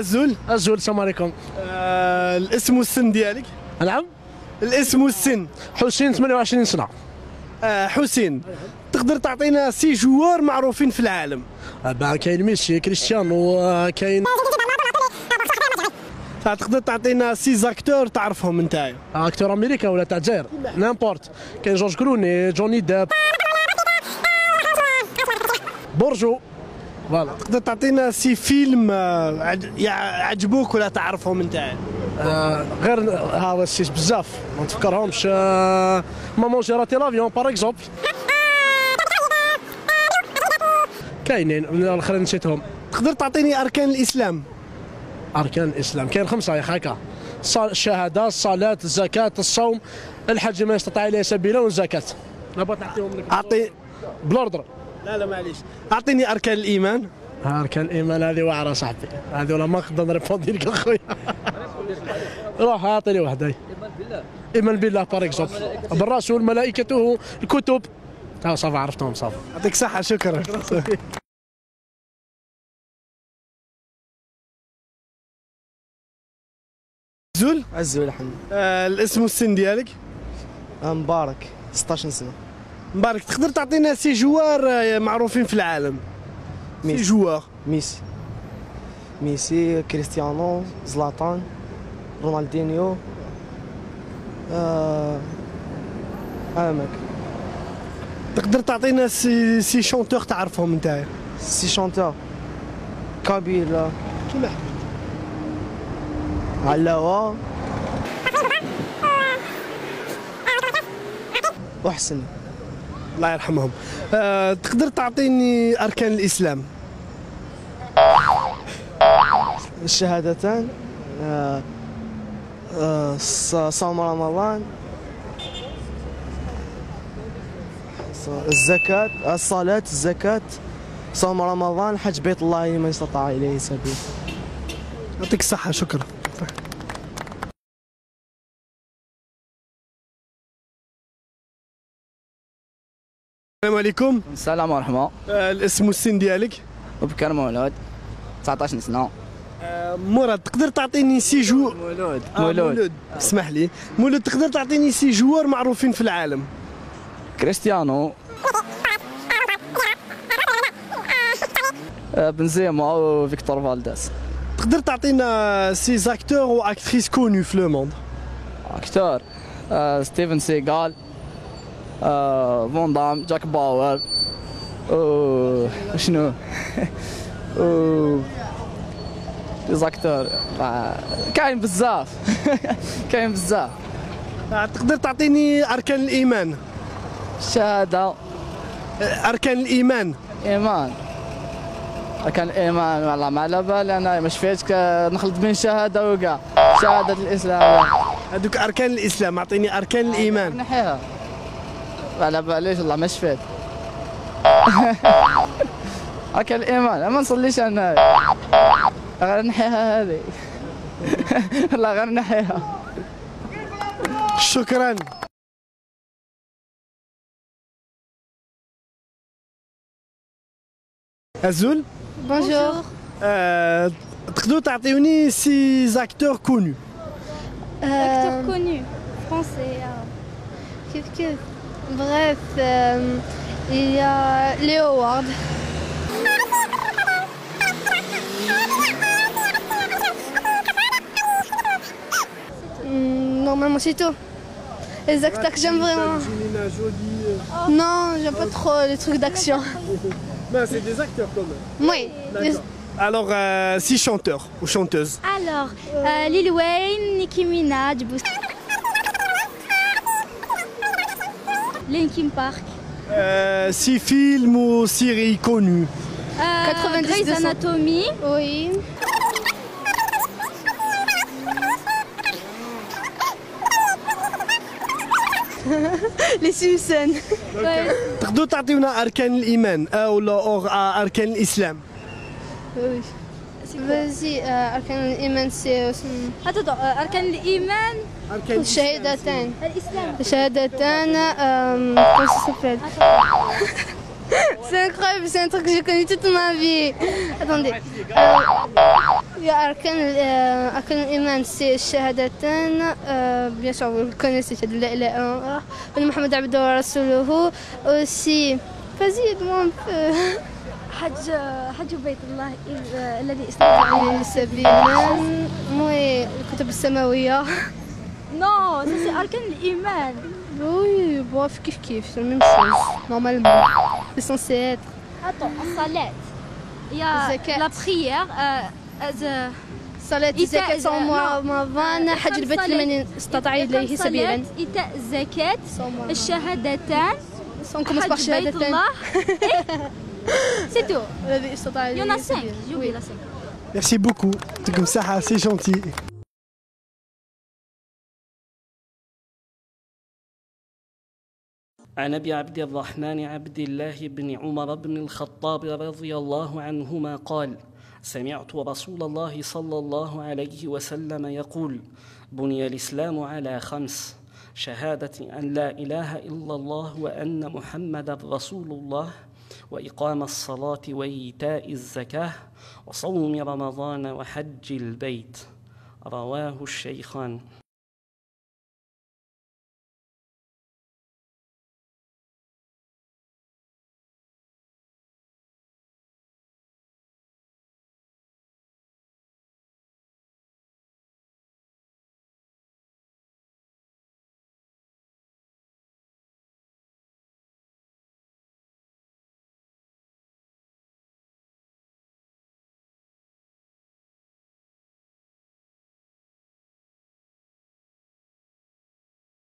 الزول. السلام عليكم. الاسم والسن ديالك؟ نعم. الاسم والسن؟ حسين 28 سنة. حسين، تقدر تعطينا سي جوار معروفين في العالم؟ كاين ميسي، كريستيانو، كاين. تقدر تعطينا سي زاكتور تعرفهم نتايا؟ اكتور امريكا ولا تاع الجزائر؟ نامبورت. كاين جورج كلوني، جوني داب، بورجو. فوالا. تقدر تعطينا سي فيلم عجبوك ولا تعرفهم نتايا؟ غير ها السيس بزاف ما نتفكرهمش. مامون جي راتي لافيون باغ اكزومبل. كاينين الاخرين نسيتهم. تقدر تعطيني اركان الاسلام؟ اركان الاسلام كاين 5 يا هكا: الشهاده، الصلاه، الزكاه، الصوم، الحج ما يستطاع اليه سبيلا، والزكاه. نبغى تعطيهم لك اعطي بلوردر. لا معليش، اعطيني اركان الايمان. اركان الايمان هذه واعره صاحبي، هذه ولا ما نقدر نريبوندي لك اخويا. روح اعطيني واحده. ايمان بالله باغ اكزومبل، بالرسول، ملائكته، الكتب. صافي عرفتهم صافي. يعطيك صحه، شكرا. زول. عزوز الحمد. الاسم والسن ديالك؟ مبارك 16 سنة. مبارك، تقدر تعطينا سي جوار معروفين في العالم؟ سي جوار. ميسي، كريستيانو، زلاتان، رونالدينيو. هذاك. تقدر تعطينا سي شونتور تعرفهم نتايا؟ سي شونتور كابيلا كيما علاوة وحسن. الله يرحمهم. تقدر تعطيني اركان الاسلام؟ الشهادتان، صوم رمضان، الزكاة، الصلاة، الزكاة، صوم رمضان، حج بيت الله لمن استطاع إليه سبيل. يعطيك الصحة، شكرا. السلام عليكم. السلام ورحمة. الاسم والسن ديالك؟ بكر مولود 19 سنة. مراد، تقدر تعطيني سي جو؟ مولود. اسمح لي، مولود، تقدر تعطيني سي جوار معروفين في العالم؟ كريستيانو، بنزيما، وفيكتور فالديز. تقدر تعطينا سي زاكتور و اكتريس كونو في لو موند؟ اكتور، ستيفن سيغال، فون دام، جاك باور، شنو زاكتور كاين بزاف. كاين بزاف. تقدر تعطيني اركان الايمان؟ الشهادة. اركان الايمان؟ ايمان. كان الايمان والله ما على بالي انا ما شفيتش نخلط بين شهاده وكاع. شهاده الاسلام هذوك اركان الاسلام، اعطيني اركان الايمان. نحيها ما على باليش والله ما شفيت. اركان الايمان ما نصليش انا، غير نحيها هذه. والله غير نحيها. شكرا. Azul. Bonjour. تقدروا تعطيوني سي زاكتور كونو؟ Acteur connu, français. Kif. Bref, il y a Léo Ward. Normalement, c'est tout. Les acteurs que j'aime vraiment. Non, j'aime pas trop les trucs d'action. Ben, c'est des acteurs quand même. Oui. Alors, si chanteur ou chanteuse? Alors, Lil Wayne, Nicki Minaj, Linkin Park. Si film ou série connue? 90 Grey's Anatomy. Oui. Les Simpsons. تقدروا تعطيونا أركان الإيمان أو أركان الإسلام؟ Oui. Vas-y, Arkan al-Iman, c'est. Attends, Arkan l'Iman. Shahadatan. L'Islam. Shahadatan. Comment ça s'appelle? C'est incroyable, c'est un truc que j'ai connu toute ma vie. Attendez. يا أركان الإيمان سي الشهادتان bien sûr vous le connaissez شهادة لا إله إلا الله وأن محمد عبده ورسوله aussi vas-y aide-moi un peu حج بيت الله الذي استطاع إليه سبيلا موي الكتب السماوية نو سي أركان الإيمان وي بوف كيف c'est la même chose normalement c'est censé être الصلاة يا لا بريير صلاة الزكاة صوم رمضان حج البيت لمن استطاع إليه سبيلا إيتاء الزكاة الشهادتان حج بيت الله سي تو الذي استطاع إليه يونا 5 سبيلا جوبي لا 5 Merci beaucoup. يعطيكم الصحة سي جونتي. عن أبي عبد الرحمن عبد الله بن عمر بن الخطاب رضي الله عنهما قال: سمعت رسول الله صلى الله عليه وسلم يقول: بني الإسلام على 5: شهادة أن لا إله إلا الله وأن محمدا رسول الله، وإقام الصلاة وإيتاء الزكاة، وصوم رمضان وحج البيت. رواه الشيخان.